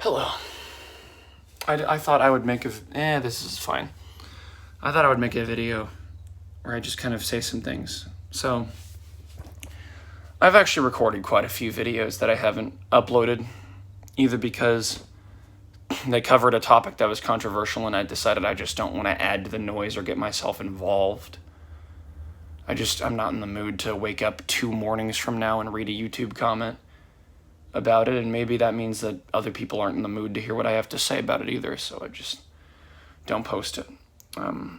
Hello. I thought I would make this is fine. I thought I would make a video where I just kind of say some things. So, I've actually recorded quite a few videos that I haven't uploaded, either because they covered a topic that was controversial and I decided I just don't want to add to the noise or get myself involved. I'm not in the mood to wake up 2 mornings from now and read a YouTube comment about it, and maybe that means that other people aren't in the mood to hear what I have to say about it either, so I just don't post it. I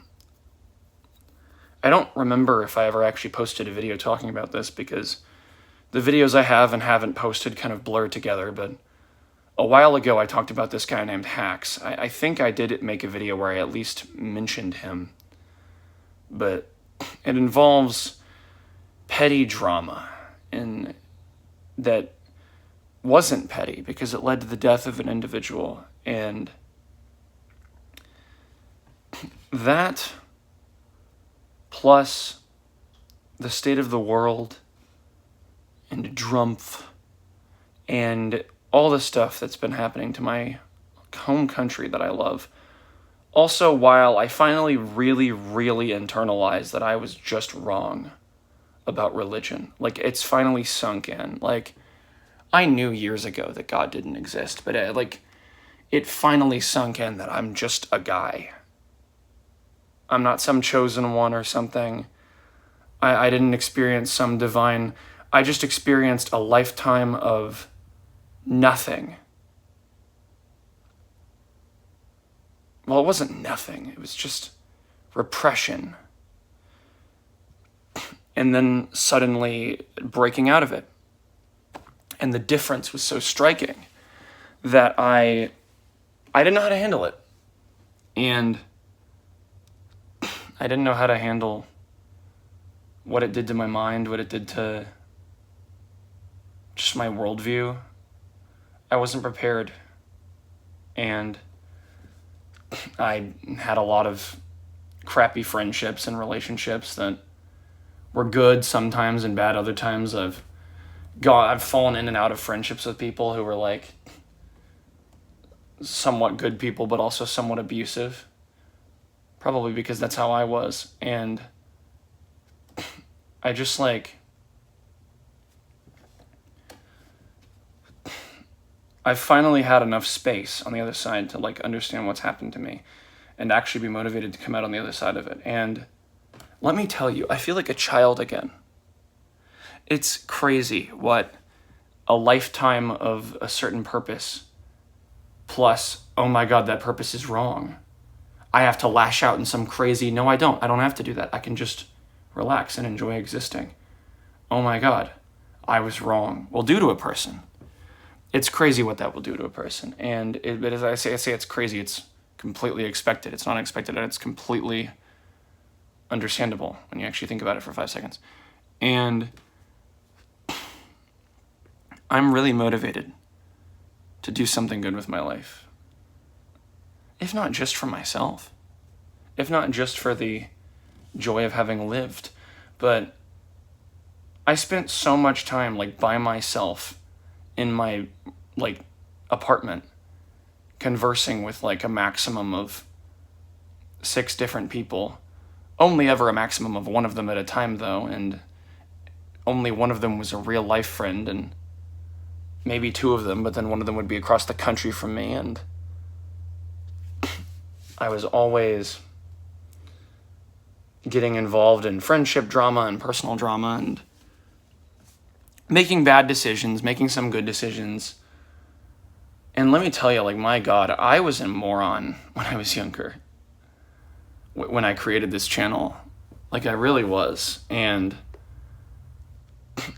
don't remember if I ever actually posted a video talking about this, because the videos I have and haven't posted kind of blur together, but a while ago I talked about this guy named Hacks. I think I did make a video where I at least mentioned him, but it involves petty drama, and that wasn't petty because it led to the death of an individual, and that plus the state of the world and Drumpf and all the stuff that's been happening to my home country that I love. Also, while I finally really internalized that I was just wrong about religion, like, it's finally sunk in. Like, I knew years ago that God didn't exist, but it finally sunk in that I'm just a guy. I'm not some chosen one or something. I didn't experience some divine... I just experienced a lifetime of nothing. Well, it wasn't nothing. It was just repression. And then suddenly breaking out of it. And the difference was so striking that I didn't know how to handle it. And I didn't know how to handle what it did to my mind, what it did to just my worldview. I wasn't prepared. And I had a lot of crappy friendships and relationships that were good sometimes and bad other times. I've fallen in and out of friendships with people who were like somewhat good people, but also somewhat abusive. Probably because that's how I was. And I just I finally had enough space on the other side to understand what's happened to me and actually be motivated to come out on the other side of it. And let me tell you, I feel like a child again. It's crazy what a lifetime of a certain purpose plus, oh my God, that purpose is wrong. I have to lash out in some crazy, no, I don't have to do that. I can just relax and enjoy existing. Oh my God, I was wrong. Will do to a person. It's crazy what that will do to a person. And but as I say it's crazy. It's completely expected. It's not expected, and it's completely understandable when you actually think about it for 5 seconds. And I'm really motivated to do something good with my life. If not just for myself. If not just for the joy of having lived. But I spent so much time by myself in my apartment conversing with a maximum of 6 different people. Only ever a maximum of 1 of them at a time though, and only 1 of them was a real life friend, and maybe 2 of them, but then 1 of them would be across the country from me, and I was always getting involved in friendship drama and personal drama and making bad decisions, making some good decisions. And let me tell you, my God, I was a moron when I was younger. When I created this channel, I really was. And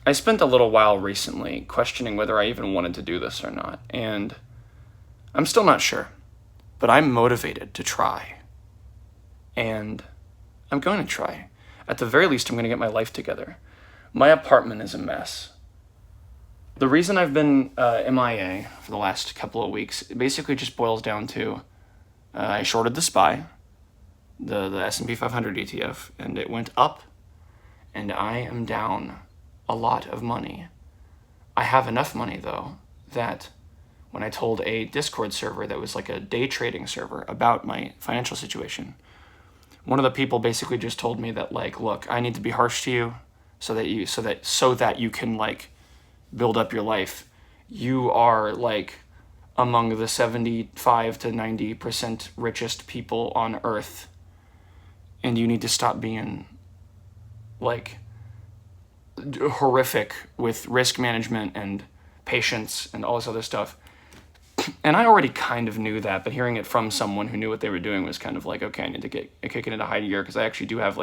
I spent a little while recently questioning whether I even wanted to do this or not. And I'm still not sure, but I'm motivated to try. And I'm going to try. At the very least, I'm going to get my life together. My apartment is a mess. The reason I've been MIA for the last couple of weeks, it basically just boils down to I shorted the SPY, the S&P 500 ETF, and it went up, and I am down a lot of money. I have enough money, though, that when I told a Discord server that was like a day trading server about my financial situation. One of the people basically just told me that, like, look, I need to be harsh to you so that you can like build up your life. You are like among the 75 to 90% richest people on earth, and you need to stop being like horrific with risk management and patience and all this other stuff. And I already kind of knew that, but hearing it from someone who knew what they were doing was kind of like, okay, I need to kick it into high gear, because I actually do have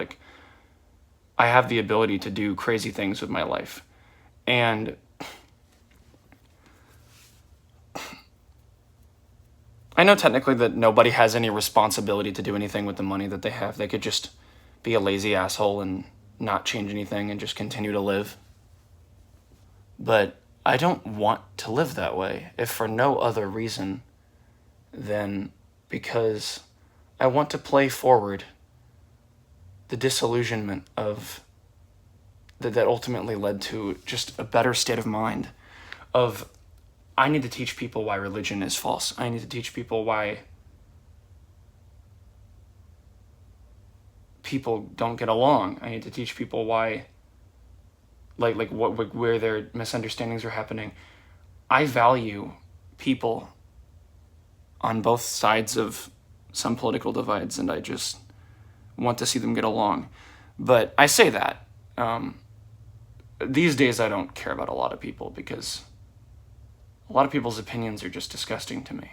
I have the ability to do crazy things with my life. And I know technically that nobody has any responsibility to do anything with the money that they have. They could just be a lazy asshole and not change anything and just continue to live. But I don't want to live that way, if for no other reason than because I want to play forward the disillusionment of that ultimately led to just a better state of mind of, I need to teach people why religion is false. I need to teach people why people don't get along. I need to teach people why where their misunderstandings are happening. I value people on both sides of some political divides, and I just want to see them get along. But I say that. These days I don't care about a lot of people, because a lot of people's opinions are just disgusting to me.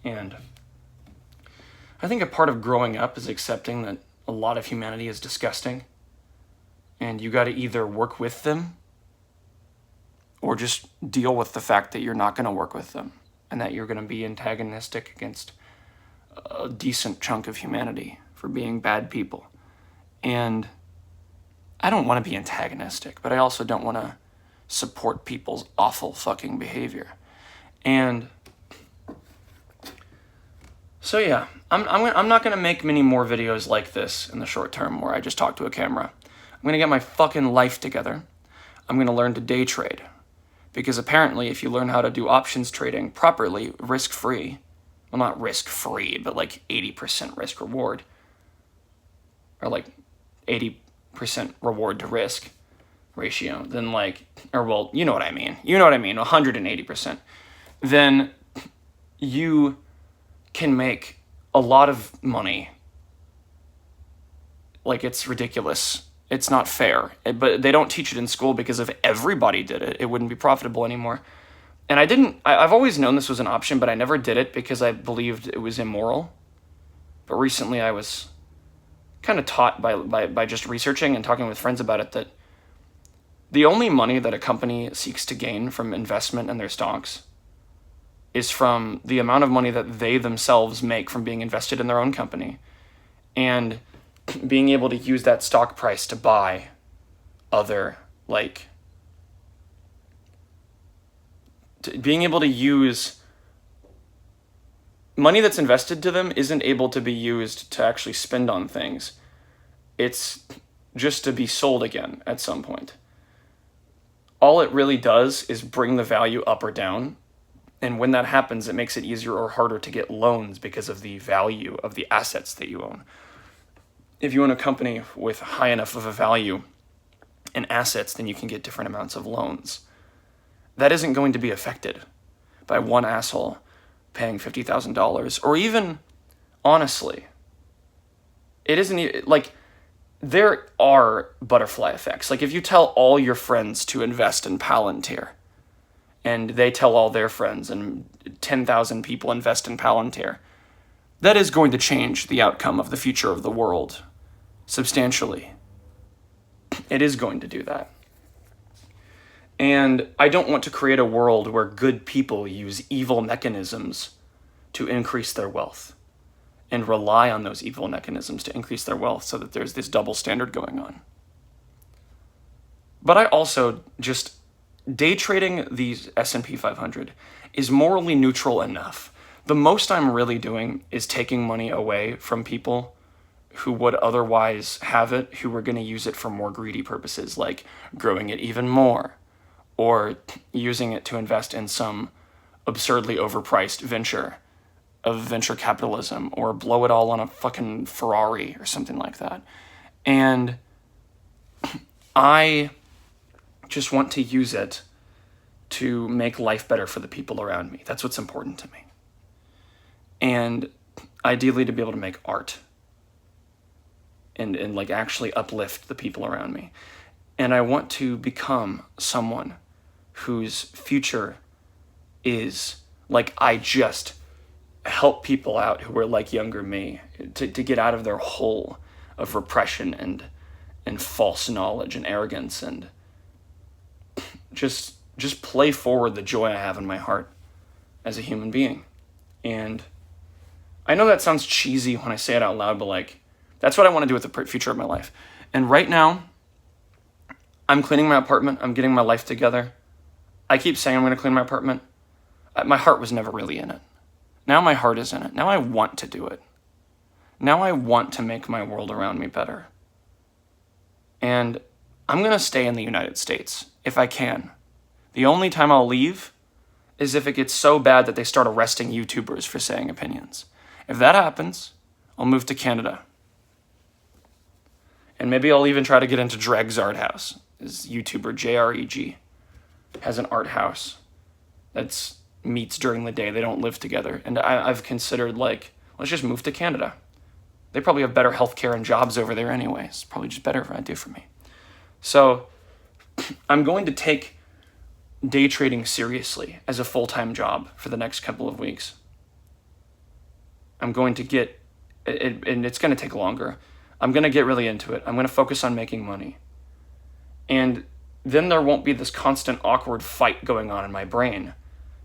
And I think a part of growing up is accepting that a lot of humanity is disgusting, and you got to either work with them or just deal with the fact that you're not going to work with them, and that you're going to be antagonistic against a decent chunk of humanity for being bad people. And I don't want to be antagonistic, but I also don't want to support people's awful fucking behavior. And so yeah, I'm not going to make many more videos like this in the short term where I just talk to a camera. I'm going to get my fucking life together. I'm going to learn to day trade. Because apparently if you learn how to do options trading properly, risk-free, well, not risk-free, but like 80% risk reward, or like 80% reward to risk ratio, then you know what I mean. 180%. Then you can make a lot of money. Like, it's ridiculous. It's not fair. But they don't teach it in school, because if everybody did it, it wouldn't be profitable anymore. And I've always known this was an option, but I never did it because I believed it was immoral. But recently I was kind of taught by just researching and talking with friends about it that the only money that a company seeks to gain from investment in their stocks is from the amount of money that they themselves make from being invested in their own company, and being able to use that stock price to buy other, being able to use money that's invested to them isn't able to be used to actually spend on things. It's just to be sold again at some point. All it really does is bring the value up or down. And when that happens, it makes it easier or harder to get loans because of the value of the assets that you own. If you own a company with high enough of a value in assets, then you can get different amounts of loans. That isn't going to be affected by one asshole paying $50,000, or even, honestly, it isn't there are butterfly effects. Like, if you tell all your friends to invest in Palantir, and they tell all their friends, and 10,000 people invest in Palantir, that is going to change the outcome of the future of the world substantially. It is going to do that. And I don't want to create a world where good people use evil mechanisms to increase their wealth, and rely on those evil mechanisms to increase their wealth, so that there's this double standard going on. But I also just, day trading the S&P 500 is morally neutral enough. The most I'm really doing is taking money away from people who would otherwise have it, who were going to use it for more greedy purposes, like growing it even more, or using it to invest in some absurdly overpriced venture of venture capitalism, or blow it all on a fucking Ferrari or something like that. And I just want to use it to make life better for the people around me. That's what's important to me. And ideally to be able to make art and like actually uplift the people around me. And I want to become someone whose future is like, I just help people out who are like younger me to get out of their hole of repression and false knowledge and arrogance, and just play forward the joy I have in my heart as a human being. And I know that sounds cheesy when I say it out loud, but like, that's what I want to do with the future of my life. And right now, I'm cleaning my apartment. I'm getting my life together. I keep saying I'm going to clean my apartment. My heart was never really in it. Now my heart is in it. Now I want to do it. Now I want to make my world around me better. And I'm going to stay in the United States if I can. The only time I'll leave is if it gets so bad that they start arresting YouTubers for saying opinions. If that happens, I'll move to Canada. And maybe I'll even try to get into Dreg's Art House. This YouTuber JREG has an art house that's meets during the day. They don't live together. And I've considered, like, let's just move to Canada. They probably have better healthcare and jobs over there anyways. It's probably just better idea for me. So I'm going to take day trading seriously as a full-time job for the next couple of weeks. I'm going to get it, and it's going to take longer. I'm going to get really into it. I'm going to focus on making money. And then there won't be this constant awkward fight going on in my brain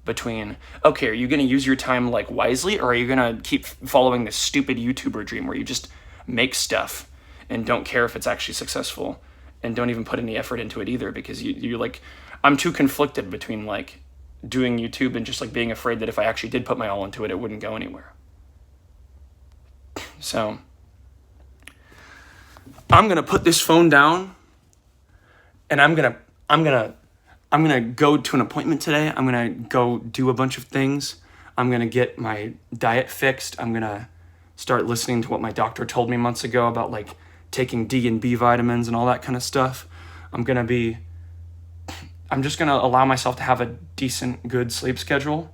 between, okay, are you going to use your time like wisely, or are you going to keep following this stupid YouTuber dream where you just make stuff and don't care if it's actually successful and don't even put any effort into it either, because you're like, I'm too conflicted between like doing YouTube and just like being afraid that if I actually did put my all into it, it wouldn't go anywhere. So I'm going to put this phone down, and I'm going to go to an appointment today. I'm going to go do a bunch of things. I'm going to get my diet fixed. I'm going to start listening to what my doctor told me months ago about like taking D and B vitamins and all that kind of stuff. I'm just going to allow myself to have a decent, good sleep schedule.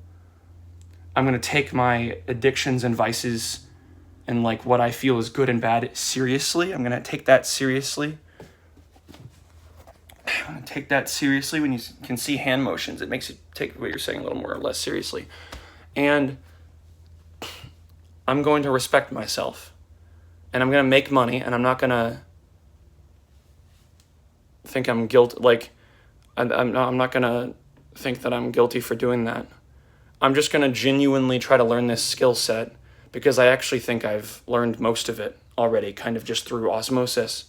I'm going to take my addictions and vices and like what I feel is good and bad seriously. I'm going to take that seriously. I'm going to take that seriously. When you can see hand motions, it makes you take what you're saying a little more or less seriously. And I'm going to respect myself. And I'm going to make money, and I'm not going to think I'm guilty. Like, I'm not going to think that I'm guilty for doing that. I'm just going to genuinely try to learn this skill set, because I actually think I've learned most of it already, kind of just through osmosis.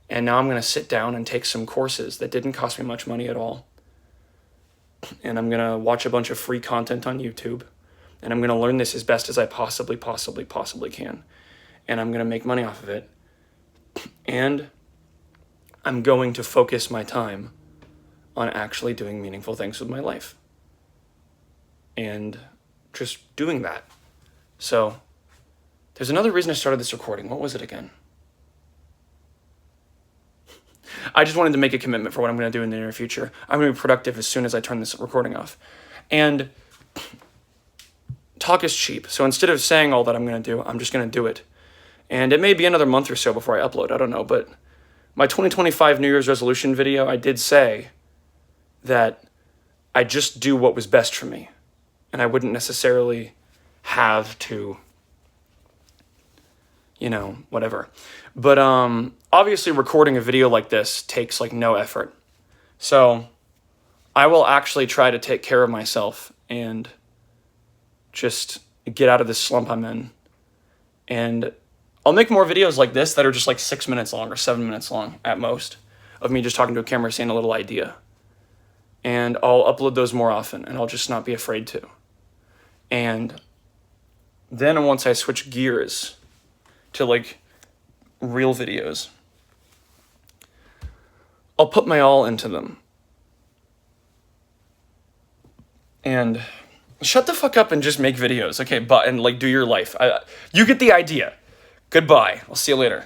And now I'm going to sit down and take some courses that didn't cost me much money at all. And I'm going to watch a bunch of free content on YouTube. And I'm going to learn this as best as I possibly can. And I'm going to make money off of it. And I'm going to focus my time on actually doing meaningful things with my life. And just doing that. So there's another reason I started this recording. What was it again? I just wanted to make a commitment for what I'm going to do in the near future. I'm going to be productive as soon as I turn this recording off. And talk is cheap. So instead of saying all that I'm going to do, I'm just going to do it. And it may be another month or so before I upload. I don't know. But my 2025 New Year's resolution video, I did say that I just do what was best for me. And I wouldn't necessarily have to, whatever. But obviously recording a video like this takes like no effort. So I will actually try to take care of myself and just get out of this slump I'm in. And I'll make more videos like this that are just like 6 minutes long or 7 minutes long at most, of me just talking to a camera saying a little idea. And I'll upload those more often, and I'll just not be afraid to. And then once I switch gears to like real videos, I'll put my all into them. And shut the fuck up and just make videos. Okay, but and like do your life. You get the idea. Goodbye. I'll see you later.